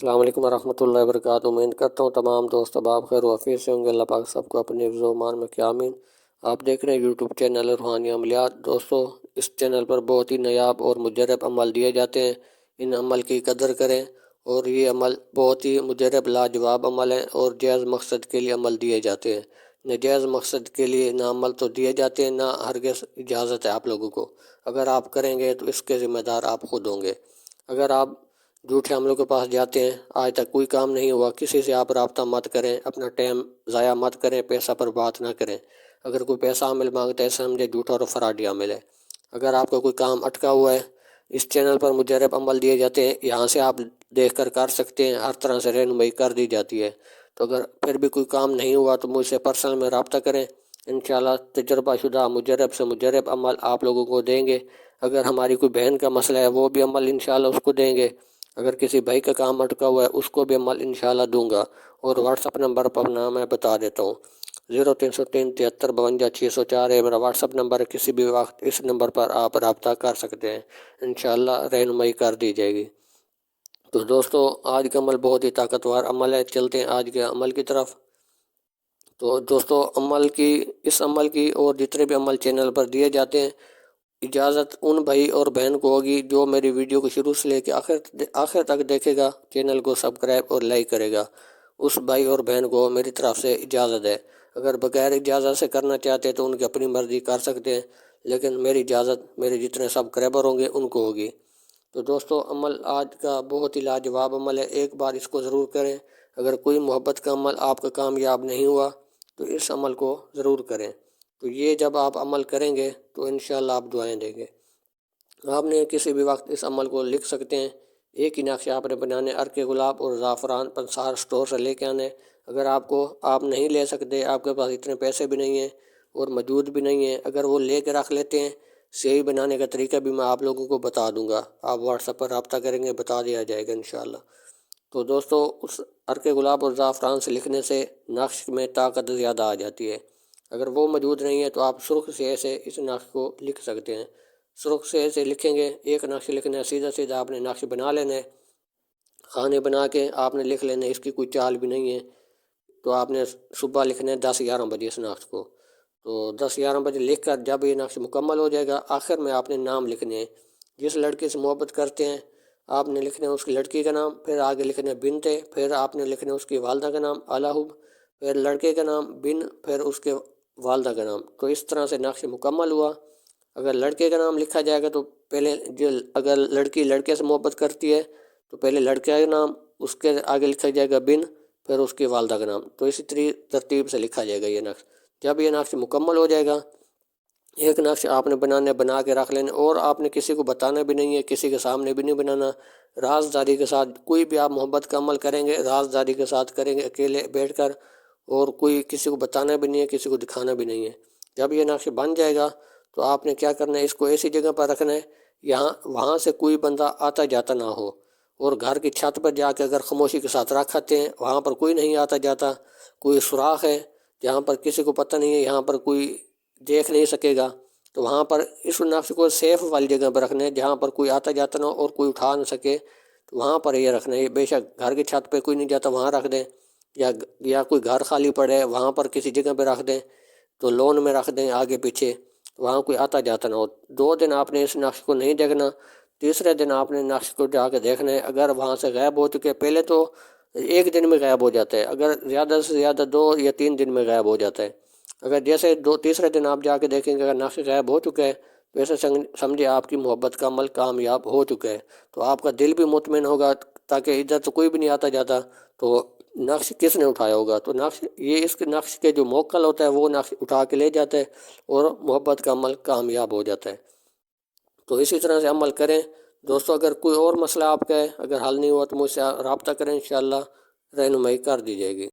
السلام علیکم ورحمۃ اللہ وبرکاتہ۔ امید کرتا ہوں تمام دوست احباب خیر و عافیت سے ہوں گے۔ اللہ پاک سب کو اپنے حفظ و امان میں قائم آمین۔ آپ دیکھ رہے ہیں یوٹیوب چینل روحانی عملیات۔ دوستو، اس چینل پر بہت ہی نایاب اور مجرب عمل دیے جاتے ہیں۔ ان عمل کی قدر کریں، اور یہ عمل بہت ہی مجرب لاجواب عمل ہے اور جائز مقصد کے لیے عمل دیے جاتے ہیں۔ ناجائز مقصد کے لیے نہ عمل تو دیے جاتے ہیں، نہ ہرگز اجازت ہے آپ لوگوں کو۔ اگر آپ کریں گے تو اس کے ذمہ دار آپ خود ہوں گے۔ اگر آپ جھوٹے عملوں کے پاس جاتے ہیں، آج تک کوئی کام نہیں ہوا، کسی سے آپ رابطہ مت کریں، اپنا ٹائم ضائع مت کریں، پیسہ پر بات نہ کریں۔ اگر کوئی پیسہ عامل مانگتا ہے سمجھے جھوٹا اور فراڈی عامل ہے۔ اگر آپ کا کوئی کام اٹکا ہوا ہے، اس چینل پر مجرب عمل دیے جاتے ہیں، یہاں سے آپ دیکھ کر سکتے ہیں، ہر طرح سے رہنمائی کر دی جاتی ہے۔ تو اگر پھر بھی کوئی کام نہیں ہوا تو مجھ سے پرسنل میں رابطہ کریں، انشاءاللہ تجربہ شدہ مجرب سے مجرب عمل آپ لوگوں کو دیں گے۔ اگر ہماری کوئی بہن کا مسئلہ ہے، وہ بھی عمل انشاءاللہ اس کو دیں گے۔ اگر کسی بھائی کا کام اٹکا ہوا ہے، اس کو بھی عمل انشاءاللہ دوں گا۔ اور واٹس اپ نمبر پر نام میں بتا دیتا ہوں، 0303 73 52 604 ہے میرا واٹس اپ نمبر ہے۔ کسی بھی وقت اس نمبر پر آپ رابطہ کر سکتے ہیں، انشاءاللہ رہنمائی کر دی جائے گی۔ تو دوستو، آج کا عمل بہت ہی طاقتور عمل ہے۔ چلتے ہیں آج کے عمل کی طرف۔ تو دوستو، اس عمل کی اور جتنے بھی عمل چینل پر دیے جاتے ہیں، اجازت ان بھائی اور بہن کو ہوگی جو میری ویڈیو کو شروع سے لے کے آخر تک دیکھے گا، چینل کو سبسکرائب اور لائک کرے گا۔ اس بھائی اور بہن کو میری طرف سے اجازت ہے۔ اگر بغیر اجازت سے کرنا چاہتے ہیں تو ان کی اپنی مرضی کر سکتے ہیں، لیکن میری اجازت میرے جتنے سبسکرائبر ہوں گے ان کو ہوگی۔ تو دوستو، عمل آج کا بہت ہی لاجواب عمل ہے، ایک بار اس کو ضرور کریں۔ اگر کوئی محبت کا عمل آپ کا کامیاب نہیں ہوا تو اس عمل کو ضرور کریں۔ تو یہ جب آپ عمل کریں گے تو انشاءاللہ آپ دعائیں دیں گے۔ آپ نے کسی بھی وقت اس عمل کو لکھ سکتے ہیں۔ ایک ہی نقشہ آپ نے بنانے، عرق گلاب اور زعفران پنسار سٹور سے لے کے آنے۔ اگر آپ نہیں لے سکتے، آپ کے پاس اتنے پیسے بھی نہیں ہیں اور موجود بھی نہیں ہیں، اگر وہ لے کے رکھ لیتے ہیں، سیاہی بنانے کا طریقہ بھی میں آپ لوگوں کو بتا دوں گا۔ آپ واٹس ایپ پر رابطہ کریں گے، بتا دیا جائے گا انشاءاللہ۔ تو دوستو، اس عرق گلاب اور زعفران سے لکھنے سے نقش میں طاقت زیادہ آ جاتی ہے۔ اگر وہ موجود نہیں ہے تو آپ سرخ سیاہی سے اس نقش کو لکھ سکتے ہیں۔ سرخ سیاہی سے لکھیں گے، ایک نقش لکھنا ہے، سیدھا سیدھا آپ نے نقش بنا لینا ہے، خانے بنا کے آپ نے لکھ لینا ہے، اس کی کوئی چال بھی نہیں ہے۔ تو آپ نے صبح لکھنا ہے 10-11 بجے اس نقش کو۔ تو 10-11 بجے لکھ کر جب یہ نقش مکمل ہو جائے گا، آخر میں آپ نے نام لکھنے ہیں۔ جس لڑکے سے محبت کرتے ہیں آپ نے لکھنا ہے اس کی لڑکی کا نام، پھر آگے لکھنا ہے بنت، پھر آپ نے لکھنا ہے اس کی والدہ کا نام الہب، پھر لڑکے کا نام بن، پھر اس کے والدہ کا نام۔ تو اس طرح سے نقش مکمل ہوا۔ اگر لڑکے کا نام لکھا جائے گا تو پہلے اگر لڑکی لڑکے سے محبت کرتی ہے تو پہلے لڑکے کا نام، اس کے آگے لکھا جائے گا بن، پھر اس کی والدہ کا نام۔ تو اسی ترتیب سے لکھا جائے گا یہ نقش۔ جب یہ نقش مکمل ہو جائے گا، ایک نقش آپ نے بنا کے رکھ لینا، اور آپ نے کسی کو بتانا بھی نہیں ہے، کسی کے سامنے بھی نہیں بنانا۔ رازداری کے ساتھ کوئی بھی آپ محبت کا عمل کریں گے، رازداری کے ساتھ کریں گے، اکیلے بیٹھ کر، اور کوئی کسی کو بتانا بھی نہیں ہے، کسی کو دکھانا بھی نہیں ہے۔ جب یہ نقش بن جائے گا تو آپ نے کیا کرنا ہے، اس کو ایسی جگہ پر رکھنا ہے وہاں سے کوئی بندہ آتا جاتا نہ ہو، اور گھر کی چھت پر جا کے اگر خاموشی کے ساتھ رکھتے ہیں، وہاں پر کوئی نہیں آتا جاتا، کوئی سوراخ ہے جہاں پر کسی کو پتہ نہیں ہے، یہاں پر کوئی دیکھ نہیں سکے گا، تو وہاں پر اس نقش کو سیف والی جگہ پر رکھنا ہے جہاں پر کوئی آتا جاتا نہ ہو اور کوئی اٹھا نہ سکے۔ تو وہاں پر یہ رکھنا ہے۔ بے شک گھر کی چھت پہ کوئی نہیں جاتا، وہاں رکھ دیں، یا کوئی گھر خالی پڑے وہاں پر کسی جگہ پہ رکھ دیں، تو لون میں رکھ دیں آگے پیچھے، وہاں کوئی آتا جاتا نہ ہو۔ 2 دن آپ نے اس نقش کو نہیں دیکھنا، تیسرے دن آپ نے نقش کو جا کے دیکھنا ہے۔ اگر وہاں سے غائب ہو چکے، پہلے تو 1 دن میں غائب ہو جاتا ہے، اگر زیادہ سے زیادہ 2 یا 3 دن میں غائب ہو جاتا ہے۔ اگر جیسے تیسرے دن آپ جا کے دیکھیں گے اگر نقش غائب ہو چکا ہے، تو ایسے سمجھے آپ کی محبت کا عمل کامیاب ہو چکا ہے۔ تو آپ کا دل بھی مطمئن ہوگا، تاکہ ادھر تو کوئی بھی نہیں آتا جاتا، تو نقش کس نے اٹھایا ہوگا؟ تو اس کے نقش کے جو موکل ہوتا ہے وہ نقش اٹھا کے لے جاتا ہے، اور محبت کا عمل کامیاب ہو جاتا ہے۔ تو اسی طرح سے عمل کریں دوستو۔ اگر کوئی اور مسئلہ آپ کا ہے، اگر حل نہیں ہوا تو مجھ سے رابطہ کریں، انشاءاللہ رہنمائی کر دی جائے گی۔